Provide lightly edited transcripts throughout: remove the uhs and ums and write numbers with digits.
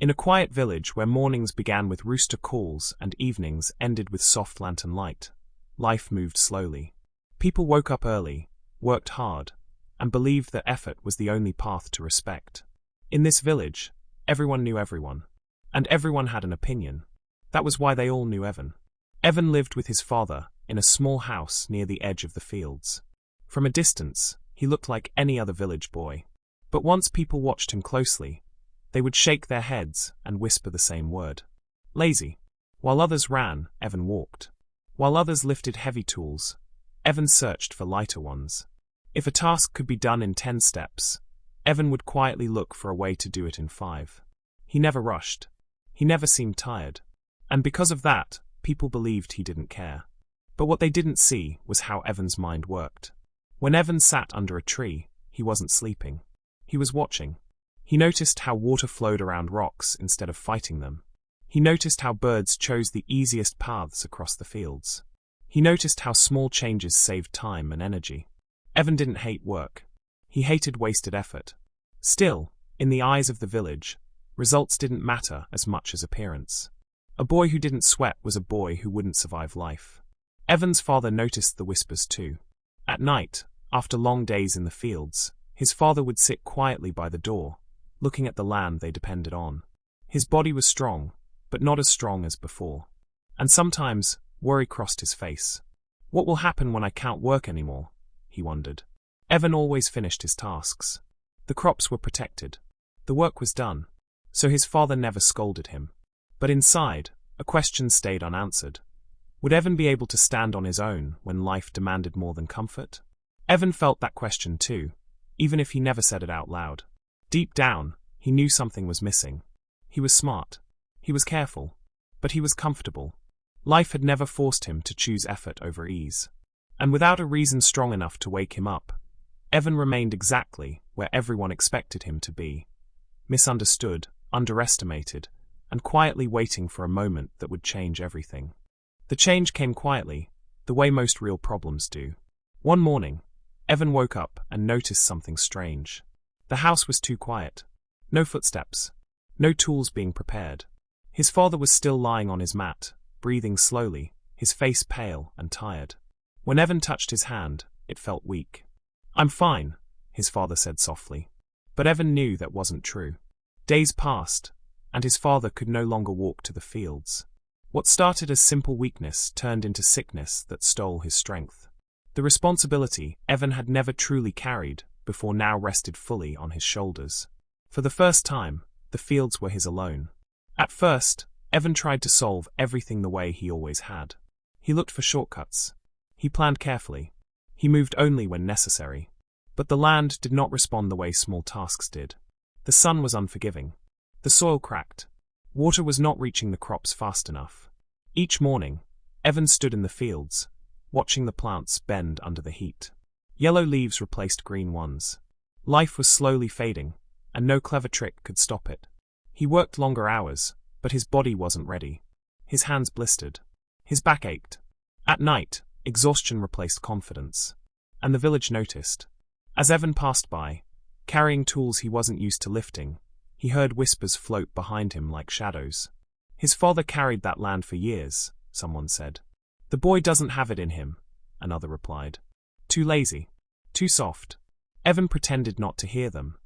In a quiet village where mornings began with rooster calls and evenings ended with soft lantern light, life moved slowly. People woke up early, worked hard, and believed that effort was the only path to respect. In this village, everyone knew everyone, and everyone had an opinion. That was why they all knew Evan. Evan lived with his father in a small house near the edge of the fields. From a distance, he looked like any other village boy. But once people watched him closely, they would shake their heads and whisper the same word. Lazy. While others ran, Evan walked. While others lifted heavy tools, Evan searched for lighter ones. If a task could be done in 10 steps, Evan would quietly look for a way to do it in 5. He never rushed. He never seemed tired. And because of that, people believed he didn't care. But what they didn't see was how Evan's mind worked. When Evan sat under a tree, he wasn't sleeping. He was watching. He noticed how water flowed around rocks instead of fighting them. He noticed how birds chose the easiest paths across the fields. He noticed how small changes saved time and energy. Evan didn't hate work. He hated wasted effort. Still, in the eyes of the village, results didn't matter as much as appearance. A boy who didn't sweat was a boy who wouldn't survive life. Evan's father noticed the whispers too. At night, after long days in the fields, his father would sit quietly by the door, looking at the land they depended on. His body was strong, but not as strong as before. And sometimes, worry crossed his face. What will happen when I can't work anymore? He wondered. Evan always finished his tasks. The crops were protected. The work was done. So his father never scolded him. But inside, a question stayed unanswered. Would Evan be able to stand on his own when life demanded more than comfort? Evan felt that question too, even if he never said it out loud. Deep down, he knew something was missing. He was smart. He was careful. But he was comfortable. Life had never forced him to choose effort over ease. And without a reason strong enough to wake him up, Evan remained exactly where everyone expected him to be. Misunderstood, underestimated, and quietly waiting for a moment that would change everything. The change came quietly, the way most real problems do. One morning, Evan woke up and noticed something strange. The house was too quiet. No footsteps. No tools being prepared. His father was still lying on his mat, breathing slowly, his face pale and tired. When Evan touched his hand, it felt weak. "I'm fine," his father said softly. But Evan knew that wasn't true. Days passed, and his father could no longer walk to the fields. What started as simple weakness turned into sickness that stole his strength. The responsibility Evan had never truly carried before now rested fully on his shoulders. For the first time, the fields were his alone. At first, Evan tried to solve everything the way he always had. He looked for shortcuts. He planned carefully. He moved only when necessary. But the land did not respond the way small tasks did. The sun was unforgiving. The soil cracked. Water was not reaching the crops fast enough. Each morning, Evan stood in the fields, watching the plants bend under the heat. Yellow leaves replaced green ones. Life was slowly fading, and no clever trick could stop it. He worked longer hours, but his body wasn't ready. His hands blistered. His back ached. At night, exhaustion replaced confidence. And the village noticed. As Evan passed by, carrying tools he wasn't used to lifting, he heard whispers float behind him like shadows. His father carried that land for years, someone said. The boy doesn't have it in him, another replied. Too lazy. Too soft. Evan pretended not to hear them,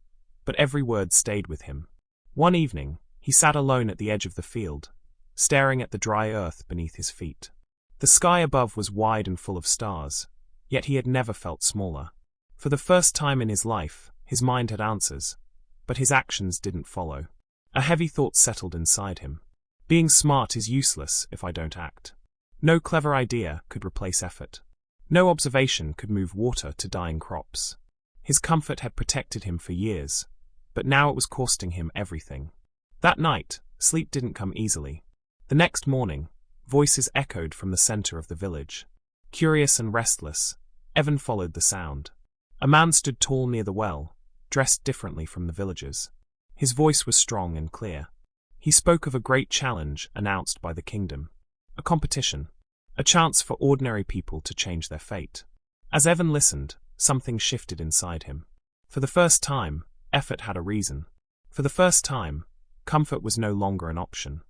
but every word stayed with him. One evening, he sat alone at the edge of the field, staring at the dry earth beneath his feet. The sky above was wide and full of stars, yet he had never felt smaller. For the first time in his life, his mind had answers, but his actions didn't follow. A heavy thought settled inside him. Being smart is useless if I don't act. No clever idea could replace effort. No observation could move water to dying crops. His comfort had protected him for years, but now it was costing him everything. That night, sleep didn't come easily. The next morning, voices echoed from the center of the village. Curious and restless, Evan followed the sound. A man stood tall near the well, dressed differently from the villagers. His voice was strong and clear. He spoke of a great challenge announced by the kingdom. A competition. A chance for ordinary people to change their fate. As Evan listened, something shifted inside him. For the first time, effort had a reason. For the first time, comfort was no longer an option.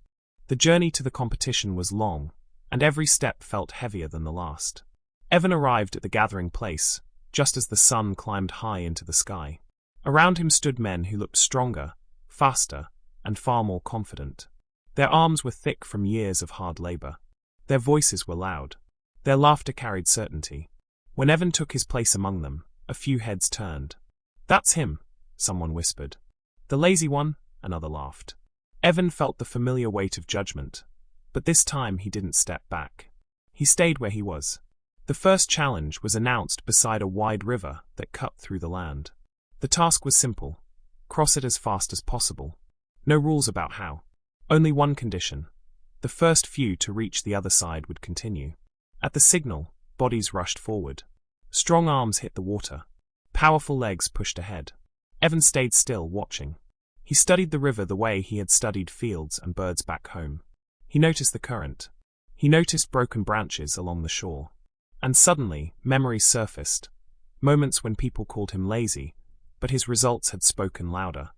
The journey to the competition was long, and every step felt heavier than the last. Evan arrived at the gathering place, just as the sun climbed high into the sky. Around him stood men who looked stronger, faster, and far more confident. Their arms were thick from years of hard labor. Their voices were loud. Their laughter carried certainty. When Evan took his place among them, a few heads turned. "That's him," someone whispered. "The lazy one," another laughed. Evan felt the familiar weight of judgment, but this time he didn't step back. He stayed where he was. The first challenge was announced beside a wide river that cut through the land. The task was simple: cross it as fast as possible. No rules about how. Only one condition: the first few to reach the other side would continue. At the signal, bodies rushed forward. Strong arms hit the water. Powerful legs pushed ahead. Evan stayed still, watching. He studied the river the way he had studied fields and birds back home. He noticed the current. He noticed broken branches along the shore. And suddenly, memories surfaced. Moments when people called him lazy, but his results had spoken louder.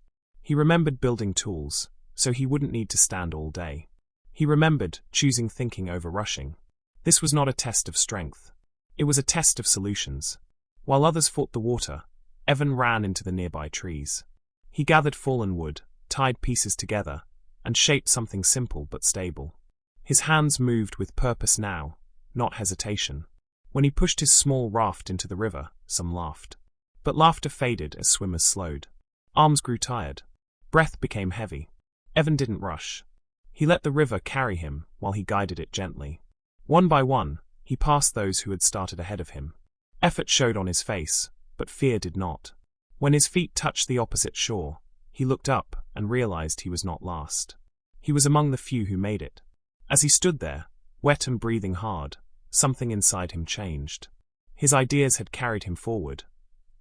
He remembered building tools, so he wouldn't need to stand all day. He remembered choosing thinking over rushing. This was not a test of strength. It was a test of solutions. While others fought the water, Evan ran into the nearby trees. He gathered fallen wood, tied pieces together, and shaped something simple but stable. His hands moved with purpose now, not hesitation. When he pushed his small raft into the river, some laughed. But laughter faded as swimmers slowed. Arms grew tired. Breath became heavy. Evan didn't rush. He let the river carry him while he guided it gently. One by one, he passed those who had started ahead of him. Effort showed on his face, but fear did not. When his feet touched the opposite shore, he looked up and realized he was not last. He was among the few who made it. As he stood there, wet and breathing hard, something inside him changed. His ideas had carried him forward,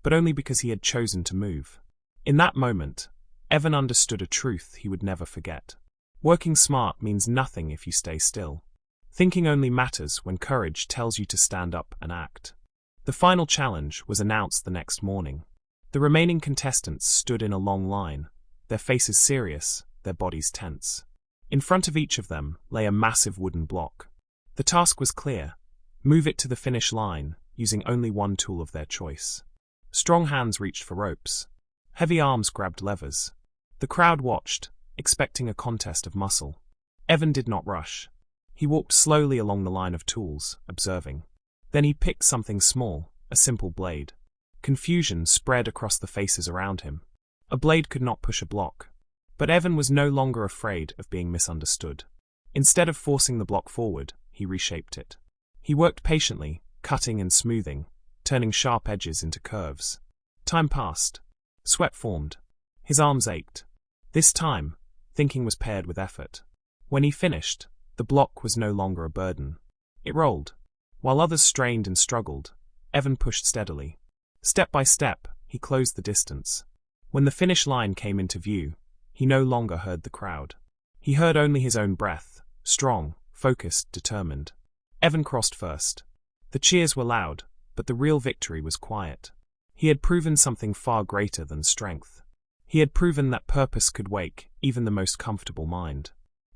but only because he had chosen to move. In that moment, Evan understood a truth he would never forget. Working smart means nothing if you stay still. Thinking only matters when courage tells you to stand up and act. The final challenge was announced the next morning. The remaining contestants stood in a long line, their faces serious, their bodies tense. In front of each of them lay a massive wooden block. The task was clear: move it to the finish line, using only one tool of their choice. Strong hands reached for ropes. Heavy arms grabbed levers. The crowd watched, expecting a contest of muscle. Evan did not rush. He walked slowly along the line of tools, observing. Then he picked something small, a simple blade. Confusion spread across the faces around him. A blade could not push a block. But Evan was no longer afraid of being misunderstood. Instead of forcing the block forward, he reshaped it. He worked patiently, cutting and smoothing, turning sharp edges into curves. Time passed. Sweat formed. His arms ached. This time, thinking was paired with effort. When he finished, the block was no longer a burden. It rolled. While others strained and struggled, Evan pushed steadily. Step by step, he closed the distance. When the finish line came into view, he no longer heard the crowd. He heard only his own breath, strong, focused, determined. Evan crossed first. The cheers were loud, but the real victory was quiet. He had proven something far greater than strength. He had proven that purpose could wake even the most comfortable mind.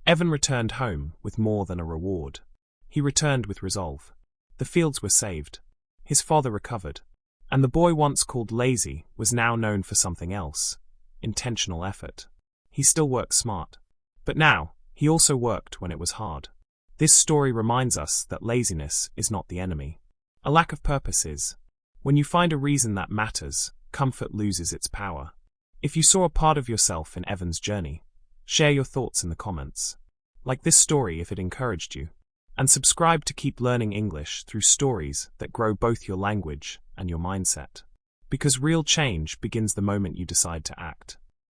Evan returned home with more than a reward. He returned with resolve. The fields were saved. His father recovered. And the boy once called lazy was now known for something else: intentional effort. He still worked smart. But now, he also worked when it was hard. This story reminds us that laziness is not the enemy. A lack of purpose is. When you find a reason that matters, comfort loses its power. If you saw a part of yourself in Evan's journey, share your thoughts in the comments. Like this story if it encouraged you. And subscribe to keep learning English through stories that grow both your language and your mindset. Because real change begins the moment you decide to act.